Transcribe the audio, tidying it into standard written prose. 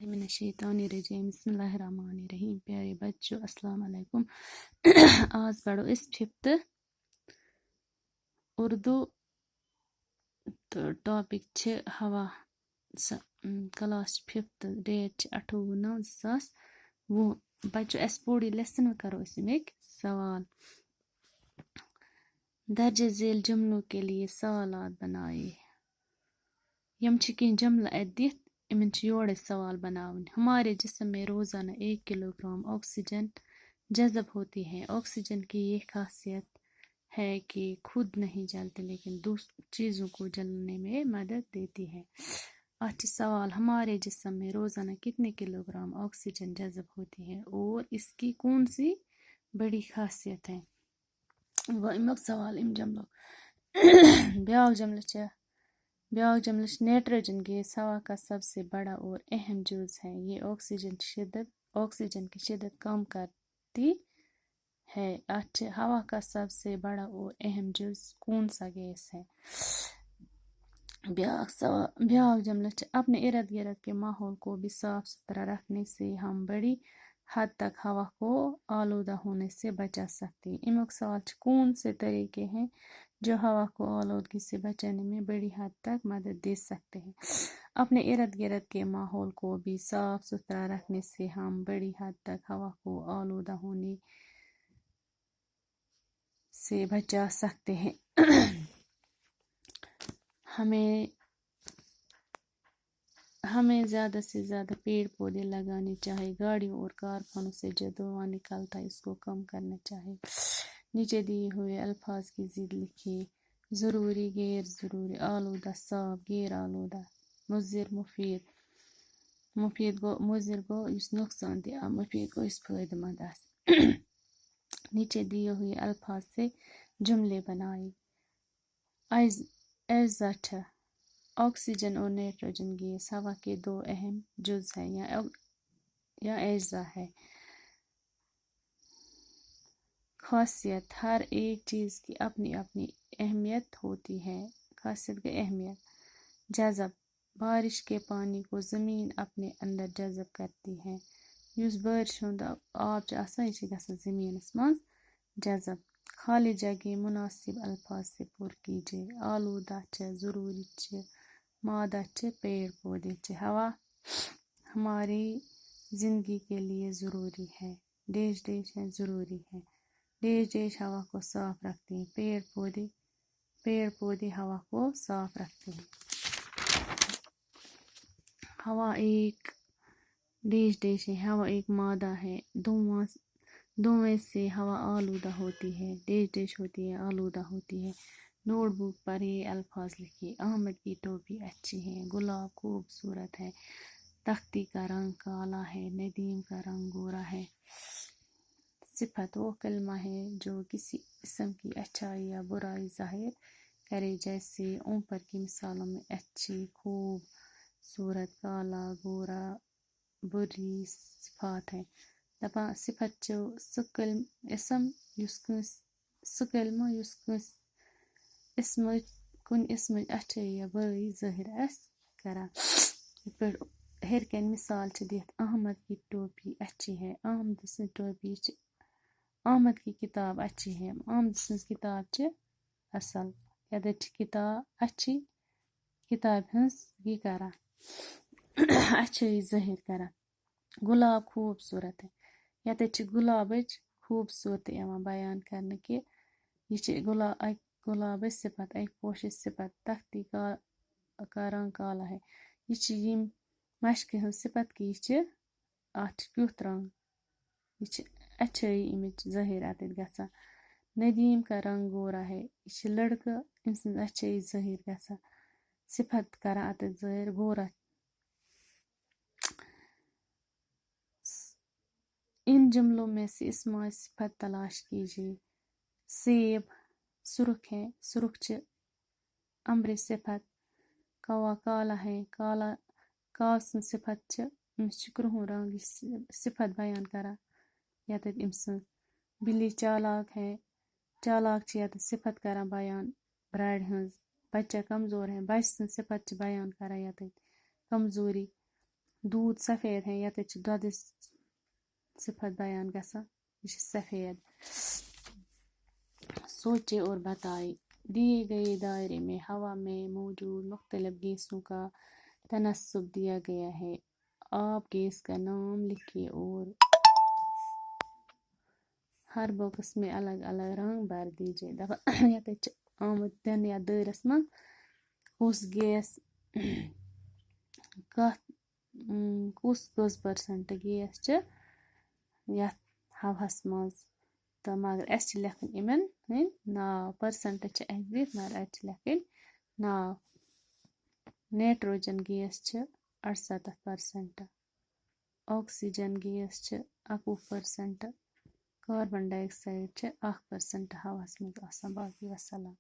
من الشیطان الرجیم بسم اللہ الرحمن الرحیم. پیارے بچوں السلام علیکم. آج پڑھو اس ففتھ اردو تو ٹاپک چھ ہوا کلاس ففتھ ڈیٹ 28/9/2020. بچوں اس پوری لیسن میں کرو اس میں ایک سوال. درج ذیل جملوں کے لیے سوالات بنائے. یم چھ کین جملہ ادیت امن یوڑے سوال بناون. ہمارے جسم میں روزانہ 1 کلو گرام آکسیجن جذب ہوتی ہے. آکسیجن کی یہ خاصیت ہے کہ خود نہیں جلتی لیکن چیزوں کو جلنے میں مدد دیتی ہے. آج سوال ہمارے جسم میں روزانہ کتنے کلو گرام آکسیجن جذب ہوتی ہے اور اس کی کون سی بڑی خاصیت ہے. وہ امیک سوال ام جملو بیاک جملہ نائٹروجن گیس ہوا کا سب سے بڑا اور اہم جز ہے. یہ آکسیجن کی شدت کم کرتی ہے. اچھا ہوا کا سب سے بڑا اور اہم جز کون سا گیس ہے. بیاک جملہ اپنے ارد گرد کے ماحول کو بھی صاف ستھرا رکھنے سے ہم بڑی حد تک ہوا کو آلودہ ہونے سے بچا سکتے ہیں. امیک سوال کون سے طریقے ہیں جو ہوا کو آلودگی سے بچانے میں بڑی حد تک مدد دے سکتے ہیں. اپنے ارد گرد کے ماحول کو بھی صاف ستھرا رکھنے سے ہم بڑی حد تک ہوا کو آلودہ ہونے سے بچا سکتے ہیں. ہمیں زیادہ سے زیادہ پیڑ پودے لگانے چاہیے. گاڑیوں اور کارخانوں سے جو دھواں نکلتا ہے اس کو کم کرنا چاہیے. نیچے دیے ہوئے الفاظ کی ضد لکھیے. ضروری، غیر ضروری، آلودہ، صاف، غیر آلودہ، مضر، مفید. مضر گو اس نقصان دہ، مفید گو اس فائدہ مند است. نیچے دیے ہوئے الفاظ سے جملے بنائے. اجزا چھا آکسیجن اور نائٹروجن گیس ہوا کے دو اہم جز ہیں یا اجزا ہے. خاصیت ہر ایک چیز کی اپنی اپنی اہمیت ہوتی ہے. خاصیت کی اہمیت. جذب بارش کے پانی کو زمین اپنے اندر جذب کرتی ہے. یس بارش ہند آب آسان یہ گژھان زمینس مز جذب. خالی جگہ مناسب الفاظ سے پر کیجیے. آلودہ چھ، ضروری چھ، مادہ چھ، پیڑ پودے چھ. ہوا ہماری زندگی کے لیے ضروری ہے. ڈیش ہے ضروری ہے. ڈیش ہوا کو صاف رکھتے ہیں. پیڑ پودے ہوا کو صاف رکھتے ہیں. ہوا ایک ڈیش ہے. ہوا ایک مادہ ہے. دھوئیں سے ہوا آلودہ ہوتی ہے. ڈیش ہوتی ہے آلودہ ہوتی ہے. نوٹ بک پر یہ الفاظ لکھیے. احمد کی ٹوپی اچھی ہے. گلاب خوبصورت ہے. تختی کا رنگ کالا ہے. ندیم کا رنگ گورا ہے. صفت وہ کلمہ ہے جو کسی اسم کی اچھائی یا برائی ظاہر کرے. جیسے اوپر کی مثالوں میں اچھی، خوب صورت، کالا، گورا، بری صفات ہیں. دپان صفت چو اسم یس کن اسمچ اچھائی یا برائی ظاہر اس کران. ہر کن مثال دیت. احمد کی ٹوپی اچھی ہے. احمد کی کتاب اچھی ہے. احمد سنز کتاب چھ اصل. یدت کتاب اچھی کتاب ہنس یہ کران اچھائی ظاہر کران. گلاب خوبصورت ہے. یدت گلابچ خوبصورتی یوان بیان کرنے کہ یہ گلاب صفت ایک پوش صفت. تختی کا رنگ کالا ہے. یہ مشق ہن صفت کہ یہ کیوت رنگ یہ اچھائی امچ ظاہر اتت گژھان. ندیم کا رنگ گورا ہے. یہ لڑکہ ام سن اچھائی ظاہر گژھان. صفت کران اتت ظاہر گورا. ان جملوں میں سے اسماعی صفت تلاش کیجیے. سیب سرخ ہے. سرخ چھ امبر صفت. کوا کالا ہے. کاو سن صفت چھ امس کرہن رنگ صفت بیان کران یتت ام سن. بلی چالاک ہے. چالاک چھ یتت صفت کران بیان برارِ ہنز. بچہ کمزور ہے. بچہ سن صفت چھ بیان کران یتت کمزوری. دودھ سفید ہے یت دودھٕچ صفت بیان گژھان یہ چھِ سفید سوچے اور بتائے دیے گئے دائرے میں ہوا میں موجود مختلف گیسوں کا تناسب دیا گیا ہے آپ گیس کا نام لکھیے اور ہر باکس میں الگ الگ رنگ بھر دیجیے دپان یت چھِ آمُت دِنہٕ یتھ دٲیرس منٛز کُس گیس کتھ کُس کٔژ پٔرسنٹ گیس چھِ یتھ ہوہس منٛز تہٕ مگر اسہِ چھِ لیکھٕنۍ یِمن ہٕنٛدۍ ناو پٔرسنٹ چھِ اسہِ دِتھ مگر اتہِ چھِ لیکھٕنۍ ناو نایٹروجن گیس چھِ 68%، آکسیجن گیس چھِ 21%، کاربن ڈائی آکسائڈ چھِ 1% ہوہس منٛز آسان باقی وسلام